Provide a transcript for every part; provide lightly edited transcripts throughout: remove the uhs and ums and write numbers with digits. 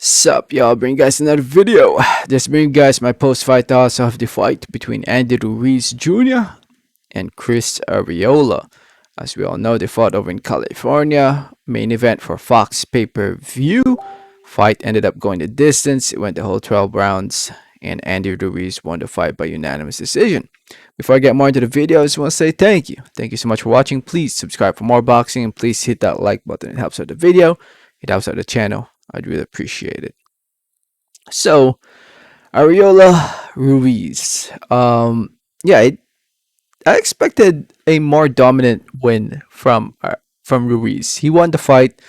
Sup, y'all, bring you guys another video. Just bring you guys my post-fight thoughts of the fight between Andy Ruiz Jr. and Chris Arreola. As we all know, they fought over in California. Main event for Fox pay-per-view. Fight ended up going the distance. It went the whole 12 rounds, and Andy Ruiz won the fight by unanimous decision. Before I get more into the video, I just want to say thank you. Thank you so much for watching. Please subscribe for more boxing, and please hit that like button. It helps out the video. It helps out the channel. I'd really appreciate it. So, Arreola Ruiz. I expected a more dominant win from Ruiz. He won the fight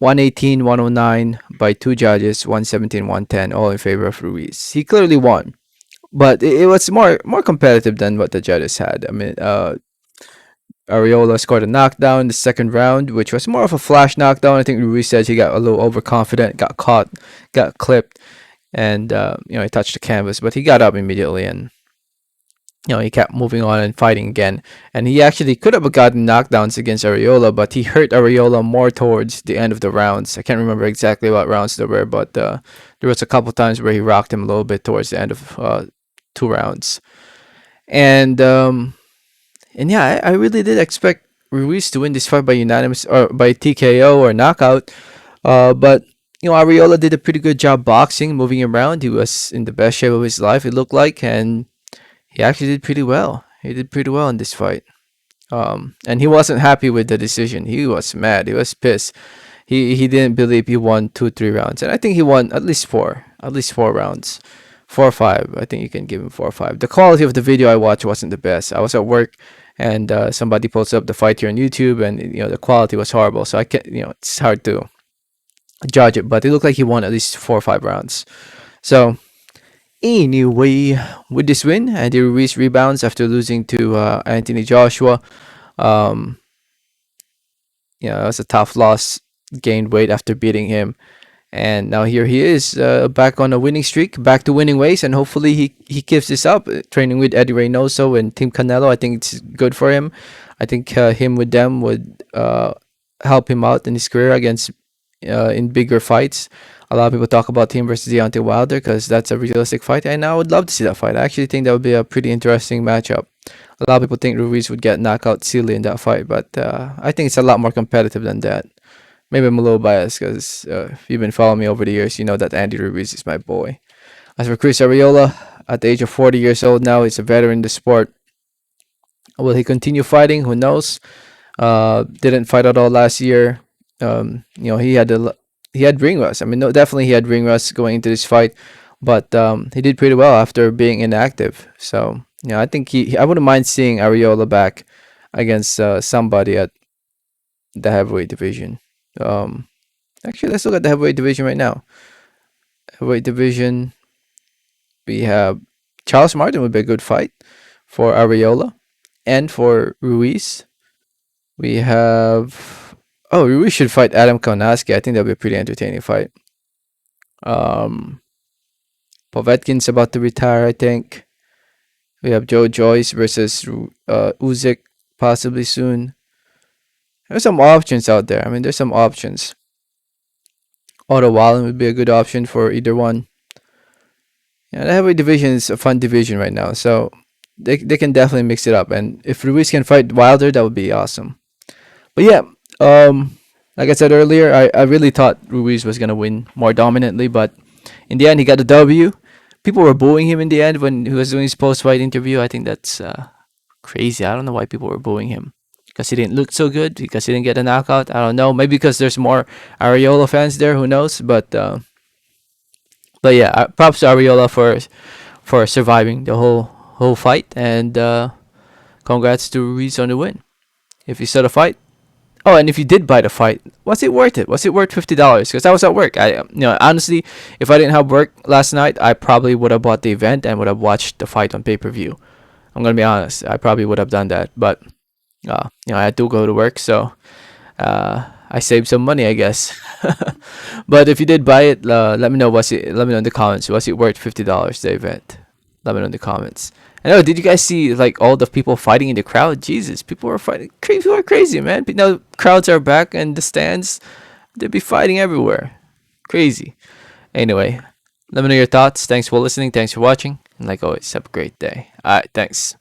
118-109 by two judges, 117-110, all in favor of Ruiz. He clearly won, but it was more competitive than what the judges had. I mean, Arreola scored a knockdown in the second round, which was more of a flash knockdown. I think Ruiz said he got a little overconfident, got caught, got clipped, and he touched the canvas, but he got up immediately and he kept moving on and fighting again. And he actually could have gotten knockdowns against Arreola, but he hurt Arreola more towards the end of the rounds. I can't remember exactly what rounds there were, but there was a couple times where he rocked him a little bit towards the end of two rounds. And yeah, I really did expect Ruiz to win this fight by unanimous or by TKO or knockout. But Arreola did a pretty good job boxing, moving around. He was in the best shape of his life, it looked like, and he actually did pretty well. He did pretty well in this fight. And he wasn't happy with the decision. He was mad. He was pissed. He didn't believe he won 2-3 rounds, and I think he won at least four rounds. 4 or 5. I think you can give him 4 or 5. The quality of the video I watched wasn't the best. I was at work, and somebody posted up the fight here on YouTube, and the quality was horrible. So I can't, it's hard to judge it. But it looked like he won at least 4 or 5 rounds. So anyway, with this win, Andy Ruiz rebounds after losing to Anthony Joshua. It was a tough loss. Gained weight after beating him. And now here he is, back on a winning streak, back to winning ways, and hopefully he keeps this up. Training with Eddie Reynoso and Team Canelo, I think it's good for him. I think him with them would help him out in his career against in bigger fights. A lot of people talk about him versus Deontay Wilder because that's a realistic fight, and I would love to see that fight. I actually think that would be a pretty interesting matchup. A lot of people think Ruiz would get knockout silly in that fight, but I think it's a lot more competitive than that. Maybe I'm a little biased because if you've been following me over the years, you know that Andy Ruiz is my boy. As for Chris Arreola, at the age of 40 years old now, he's a veteran in the sport. Will he continue fighting? Who knows? Didn't fight at all last year. He had ring rust. I mean, no, definitely he had ring rust going into this fight, but he did pretty well after being inactive. So I think I wouldn't mind seeing Arreola back against somebody at the heavyweight division. Actually, let's look at the heavyweight division right now. Heavyweight division, we have Charles Martin would be a good fight for Arreola and for Ruiz. We have Ruiz should fight Adam Kownacki. I think that'll be a pretty entertaining fight. Povetkin's about to retire, I think. We have Joe Joyce versus Usyk possibly soon. There's some options out there. I mean, there's some options. Otto Wallen would be a good option for either one. Yeah, the heavyweight division is a fun division right now, so they can definitely mix it up. And if Ruiz can fight Wilder, that would be awesome. But yeah, like I said earlier, I really thought Ruiz was gonna win more dominantly, but in the end, he got the W. People were booing him in the end when he was doing his post-fight interview. I think that's crazy. I don't know why people were booing him. Because he didn't look so good, because he didn't get a knockout. I don't know. Maybe because there's more Arreola fans there. Who knows? But yeah, props to Arreola for surviving the whole fight, and congrats to Ruiz on the win. If you saw the fight, and if you did buy the fight, was it worth it? Was it worth $50? Because I was at work. Honestly, if I didn't have work last night, I probably would have bought the event and would have watched the fight on pay-per-view. I'm gonna be honest. I probably would have done that, but I had to go to work, so I saved some money, I guess. But if you did buy it, let me know. Let me know in the comments. Was it worth $50? The event? Let me know in the comments. I know. Did you guys see like all the people fighting in the crowd? Jesus, people are fighting. People are crazy, man. Now crowds are back in the stands. They'll be fighting everywhere. Crazy. Anyway, let me know your thoughts. Thanks for listening. Thanks for watching. And like always, have a great day. All right, thanks.